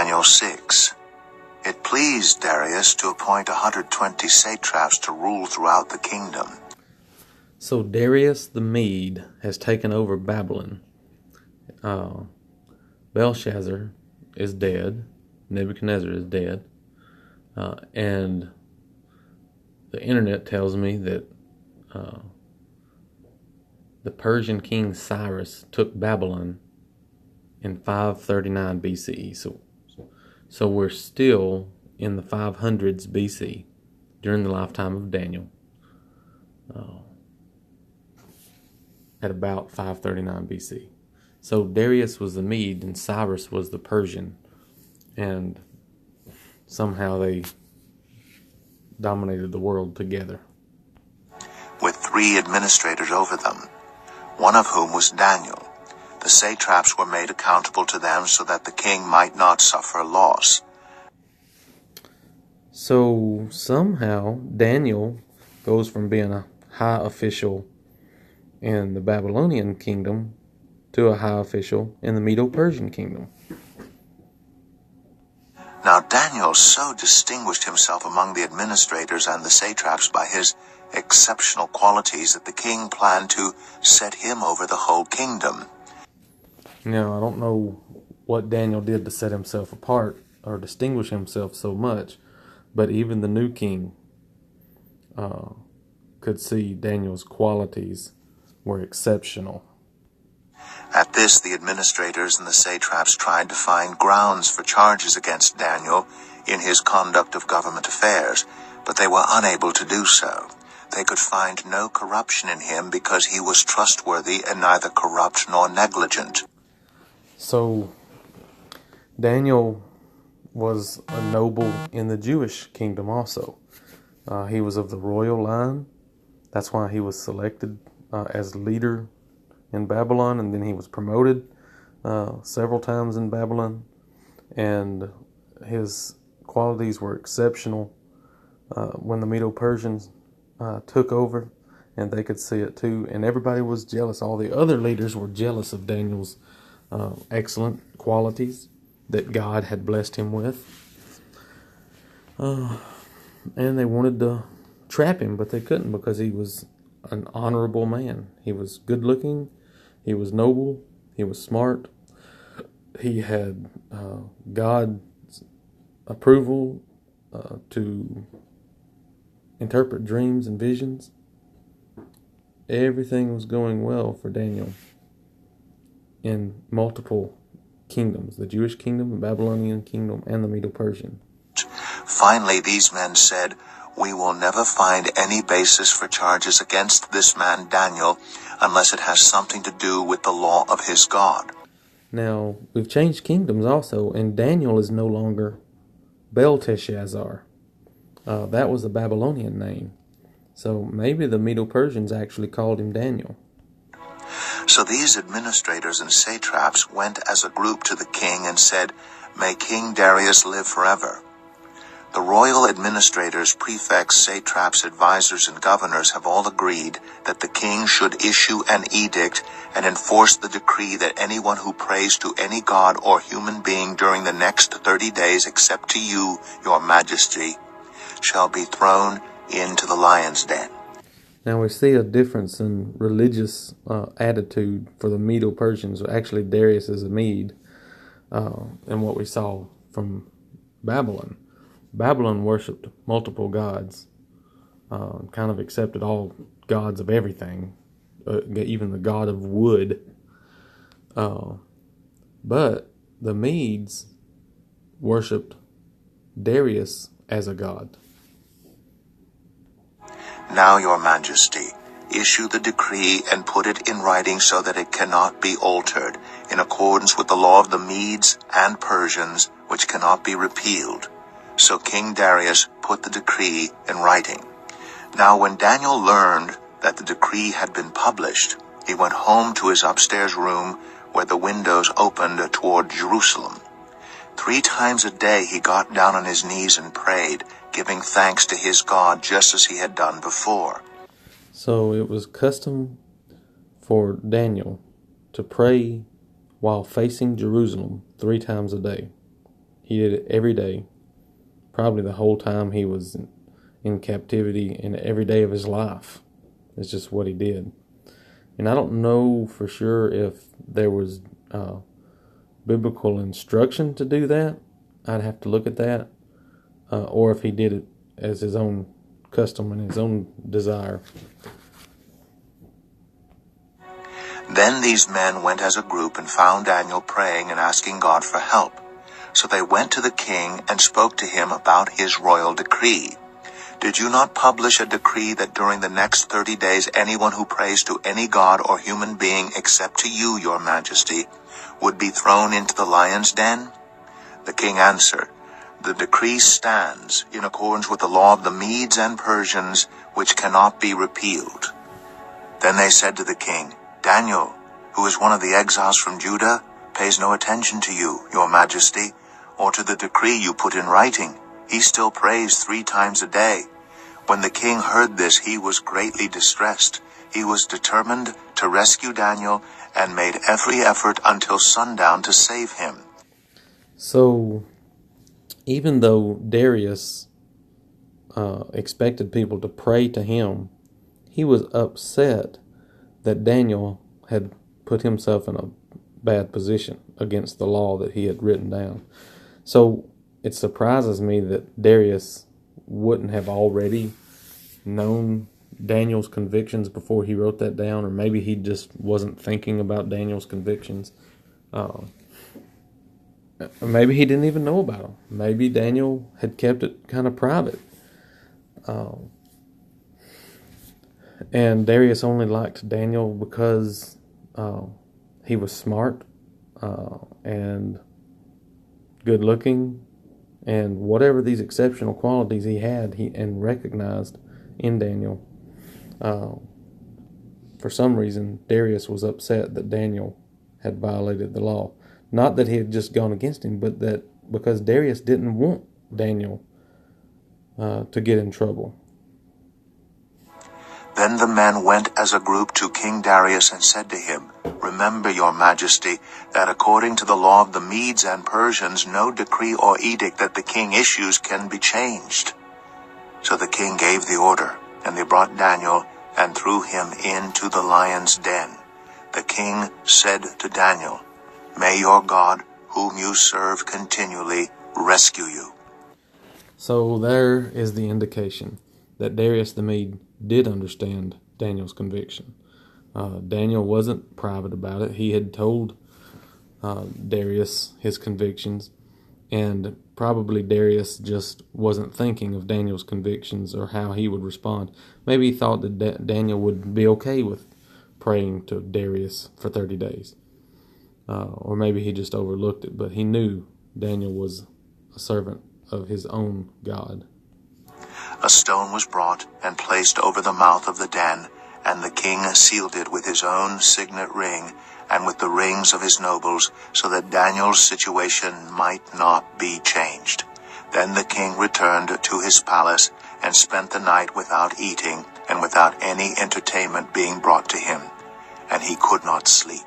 Daniel 6. It pleased Darius to appoint 120 satraps to rule throughout the kingdom. So Darius the Mede has taken over Babylon. Belshazzar is dead. Nebuchadnezzar is dead. And the internet tells me that the Persian king Cyrus took Babylon in 539 BCE. So we're still in the 500s BC during the lifetime of Daniel. At about 539 BC. So Darius was the Mede and Cyrus was the Persian. And somehow they dominated the world together. With 3 administrators over them, one of whom was Daniel. The satraps were made accountable to them so that the king might not suffer loss. So somehow Daniel goes from being a high official in the Babylonian kingdom to a high official in the Medo-Persian kingdom. Now Daniel so distinguished himself among the administrators and the satraps by his exceptional qualities that the king planned to set him over the whole kingdom. Now, I don't know what Daniel did to set himself apart or distinguish himself so much, but even the new king could see Daniel's qualities were exceptional. At this, the administrators and the satraps tried to find grounds for charges against Daniel in his conduct of government affairs, but they were unable to do so. They could find no corruption in him because he was trustworthy and neither corrupt nor negligent. So, Daniel was a noble in the Jewish kingdom also. He was of the royal line. That's why he was selected as leader in Babylon, and then he was promoted several times in Babylon, and his qualities were exceptional when the Medo-Persians took over, and they could see it too, and everybody was jealous. All the other leaders were jealous of Daniel's excellent qualities that God had blessed him with, and they wanted to trap him, but they couldn't because he was an honorable man. He was good looking, he was noble, he was smart, he had God's approval to interpret dreams and visions. Everything was going well for Daniel in multiple kingdoms, the Jewish kingdom, the Babylonian kingdom, and the Medo-Persian. Finally, these men said, "We will never find any basis for charges against this man Daniel unless it has something to do with the law of his God." Now, we've changed kingdoms also, and Daniel is no longer Belteshazzar. That was the Babylonian name. So maybe the Medo-Persians actually called him Daniel. So these administrators and satraps went as a group to the king and said, "May King Darius live forever." The royal administrators, prefects, satraps, advisors, and governors have all agreed that the king should issue an edict and enforce the decree that anyone who prays to any god or human being during the next 30 days except to you, your majesty, shall be thrown into the lion's den. Now we see a difference in religious attitude for the Medo-Persians. Actually, Darius is a Mede, and what we saw from Babylon. Babylon worshipped multiple gods, kind of accepted all gods of everything, even the god of wood. But the Medes worshipped Darius as a god. Now, your majesty, issue the decree and put it in writing so that it cannot be altered, in accordance with the law of the Medes and Persians, which cannot be repealed. So King Darius put the decree in writing. Now when Daniel learned that the decree had been published, he went home to his upstairs room where the windows opened toward Jerusalem. 3 times a day he got down on his knees and prayed, giving thanks to his God just as he had done before. So it was custom for Daniel to pray while facing Jerusalem 3 times a day. He did it every day, probably the whole time he was in captivity, and every day of his life. It's just what he did. And I don't know for sure if there was biblical instruction to do that. I'd have to look at that. Or if he did it as his own custom and his own desire. Then these men went as a group and found Daniel praying and asking God for help. So they went to the king and spoke to him about his royal decree. Did you not publish a decree that during the next 30 days anyone who prays to any god or human being except to you, your majesty, would be thrown into the lion's den? The king answered, the decree stands in accordance with the law of the Medes and Persians, which cannot be repealed. Then they said to the king, Daniel, who is one of the exiles from Judah, pays no attention to you, your majesty, or to the decree you put in writing. He still prays 3 times a day. When the king heard this, he was greatly distressed. He was determined to rescue Daniel and made every effort until sundown to save him. So, even though Darius expected people to pray to him, he was upset that Daniel had put himself in a bad position against the law that he had written down. So it surprises me that Darius wouldn't have already known Daniel's convictions before he wrote that down, or maybe he just wasn't thinking about Daniel's convictions. Maybe he didn't even know about them. Maybe Daniel had kept it kind of private. And Darius only liked Daniel because he was smart and good looking, and whatever these exceptional qualities he had, and recognized in Daniel. For some reason, Darius was upset that Daniel had violated the law. Not that he had just gone against him, but that because Darius didn't want Daniel to get in trouble. Then the men went as a group to King Darius and said to him, Remember, your majesty, that according to the law of the Medes and Persians, no decree or edict that the king issues can be changed. So the king gave the order, and they brought Daniel and threw him into the lion's den. The king said to Daniel, May your God, whom you serve continually, rescue you. So there is the indication that Darius the Mede did understand Daniel's conviction. Daniel wasn't private about it. He had told Darius his convictions, and probably Darius just wasn't thinking of Daniel's convictions or how he would respond. Maybe he thought that Daniel would be okay with praying to Darius for 30 days. Or maybe he just overlooked it, but he knew Daniel was a servant of his own God. A stone was brought and placed over the mouth of the den, and the king sealed it with his own signet ring and with the rings of his nobles, so that Daniel's situation might not be changed. Then the king returned to his palace and spent the night without eating and without any entertainment being brought to him, and he could not sleep.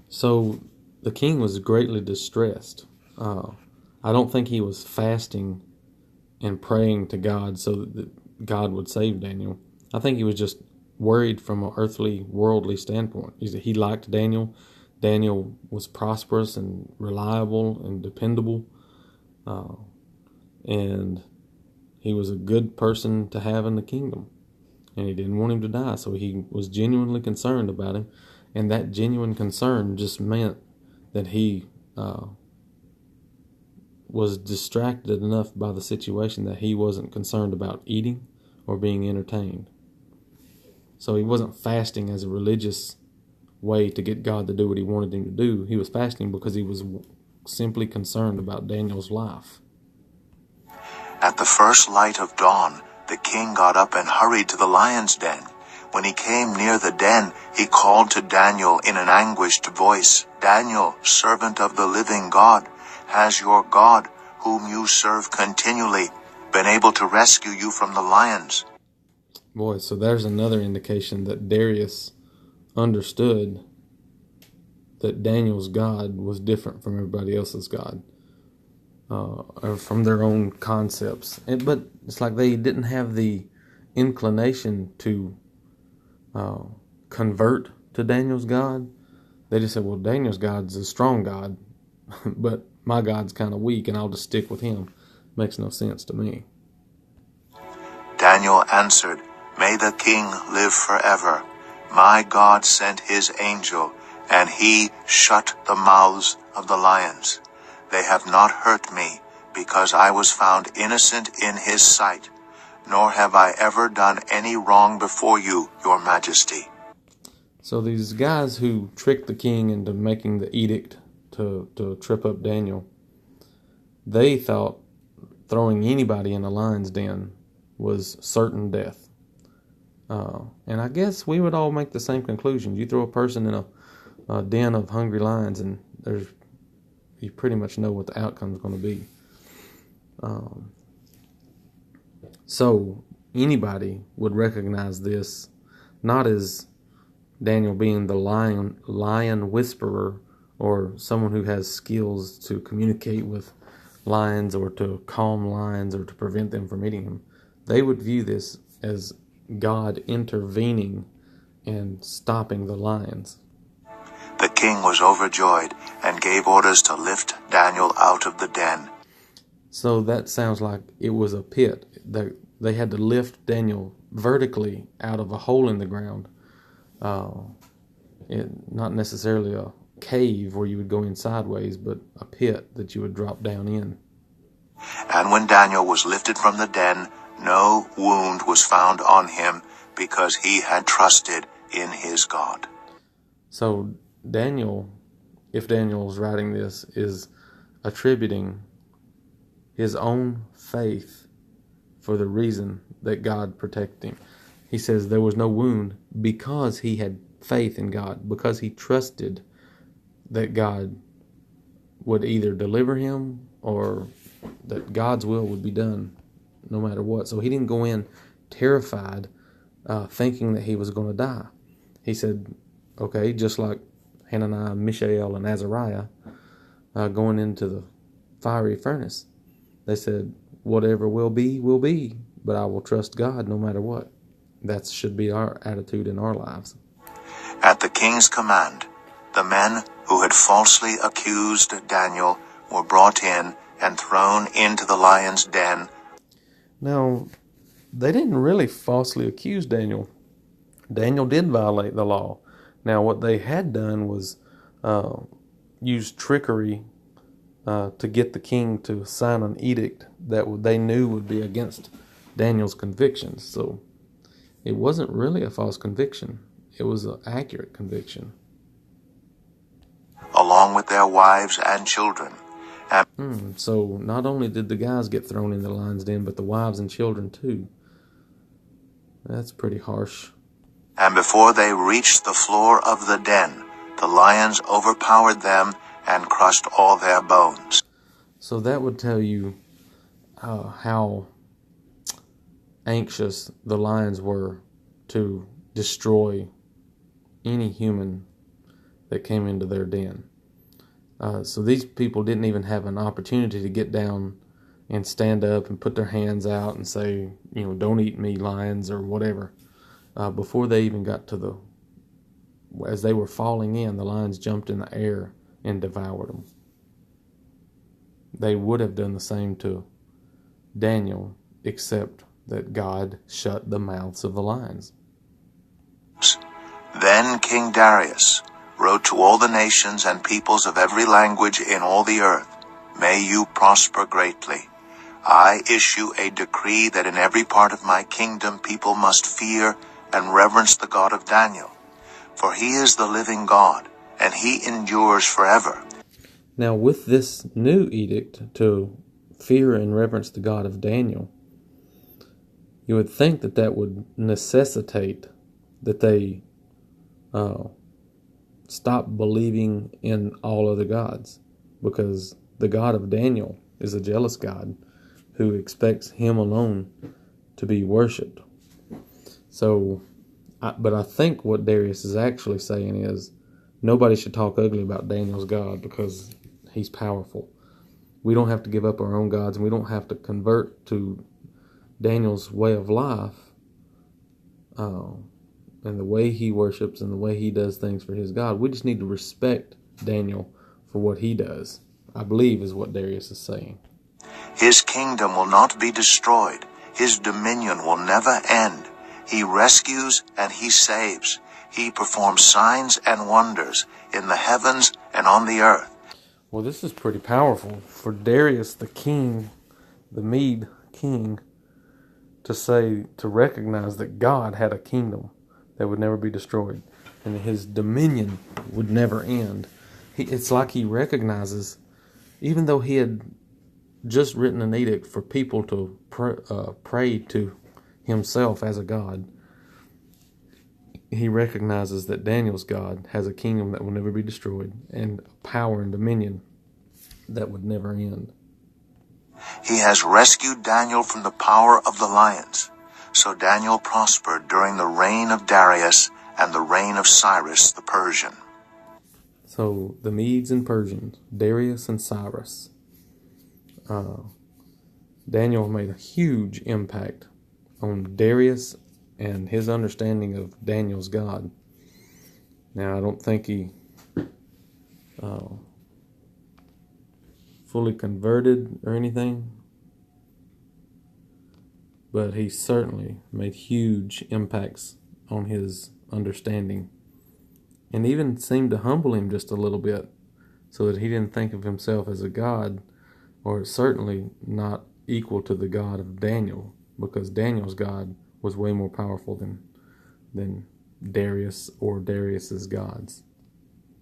So the king was greatly distressed. I don't think he was fasting and praying to God so that God would save Daniel. I think he was just worried from an earthly, worldly standpoint. He liked Daniel. Daniel was prosperous and reliable and dependable. And he was a good person to have in the kingdom. And he didn't want him to die, so he was genuinely concerned about him. And that genuine concern just meant that he was distracted enough by the situation that he wasn't concerned about eating or being entertained. So he wasn't fasting as a religious way to get God to do what he wanted him to do. He was fasting because he was simply concerned about Daniel's life. At the first light of dawn, the king got up and hurried to the lion's den. When he came near the den, he called to Daniel in an anguished voice, Daniel, servant of the living God, has your God, whom you serve continually, been able to rescue you from the lions? Boy, so there's another indication that Darius understood that Daniel's God was different from everybody else's God. or from their own concepts. But it's like they didn't have the inclination to convert to Daniel's God. They just said, well, Daniel's God's a strong God, but my God's kind of weak, and I'll just stick with him. Makes no sense to me. Daniel answered, May the king live forever. My God sent his angel, and he shut the mouths of the lions. They have not hurt me, because I was found innocent in his sight, nor have I ever done any wrong before you, your majesty. So these guys who tricked the king into making the edict to trip up Daniel, they thought throwing anybody in a lion's den was certain death. And I guess we would all make the same conclusion. You throw a person in a den of hungry lions, and you pretty much know what the outcome is going to be. So anybody would recognize this not as Daniel being the lion whisperer, or someone who has skills to communicate with lions or to calm lions or to prevent them from eating him. They would view this as God intervening and stopping the lions. The king was overjoyed and gave orders to lift Daniel out of the den. So that sounds like it was a pit. They had to lift Daniel vertically out of a hole in the ground. Not necessarily a cave where you would go in sideways, but a pit that you would drop down in. And when Daniel was lifted from the den, no wound was found on him, because he had trusted in his God. So Daniel, if Daniel is writing this, is attributing his own faith for the reason that God protected him. He says there was no wound because he had faith in God, because he trusted that God would either deliver him or that God's will would be done no matter what. So he didn't go in terrified, thinking that he was going to die. He said, okay, just like Hananiah, Mishael, and Azariah going into the fiery furnace. They said, whatever will be, but I will trust God no matter what. That should be our attitude in our lives. At the king's command, the men who had falsely accused Daniel were brought in and thrown into the lion's den. Now, they didn't really falsely accuse Daniel. Daniel did violate the law. Now, what they had done was use trickery to get the king to sign an edict that they knew would be against Daniel's convictions. So it wasn't really a false conviction. It was an accurate conviction. Along with their wives and children. So not only did the guys get thrown in the lion's den, but the wives and children too. That's pretty harsh. And before they reached the floor of the den, the lions overpowered them and crushed all their bones. So that would tell you how anxious the lions were to destroy any human that came into their den. So these people didn't even have an opportunity to get down and stand up and put their hands out and say, don't eat me, lions, or whatever. Before they even got to as they were falling in, the lions jumped in the air and devoured them. They would have done the same to Daniel, except that God shut the mouths of the lions. Then King Darius wrote to all the nations and peoples of every language in all the earth, May you prosper greatly. I issue a decree that in every part of my kingdom people must fear and reverence the God of Daniel, for he is the living God, and he endures forever. Now with this new edict to fear and reverence the God of Daniel, you would think that would necessitate that they stop believing in all other gods, because the God of Daniel is a jealous God who expects him alone to be worshipped. So, but I think what Darius is actually saying is nobody should talk ugly about Daniel's God because he's powerful. we don't have to give up our own gods, and we don't have to convert to Daniel's way of life, and the way he worships and the way he does things for his God. We just need to respect Daniel for what he does, I believe is what Darius is saying. His kingdom will not be destroyed. His dominion will never end. He rescues and he saves. He performs signs and wonders in the heavens and on the earth. Well, this is pretty powerful for Darius, the king, the Mede king, to recognize that God had a kingdom that would never be destroyed, and his dominion would never end. It's like he recognizes, even though he had just written an edict for people to pray to himself as a god, he recognizes that Daniel's God has a kingdom that will never be destroyed and power and dominion that would never end. He has rescued Daniel from the power of the lions. So Daniel prospered during the reign of Darius and the reign of Cyrus the Persian. So the Medes and Persians, Darius and Cyrus. Daniel made a huge impact on Darius and his understanding of Daniel's God. Now, I don't think he fully converted or anything, but he certainly made huge impacts on his understanding, and even seemed to humble him just a little bit so that he didn't think of himself as a god, or certainly not equal to the God of Daniel, because Daniel's God was way more powerful than Darius or Darius's gods.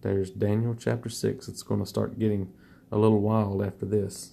There's Daniel chapter 6. It's going to start getting a little wild after this.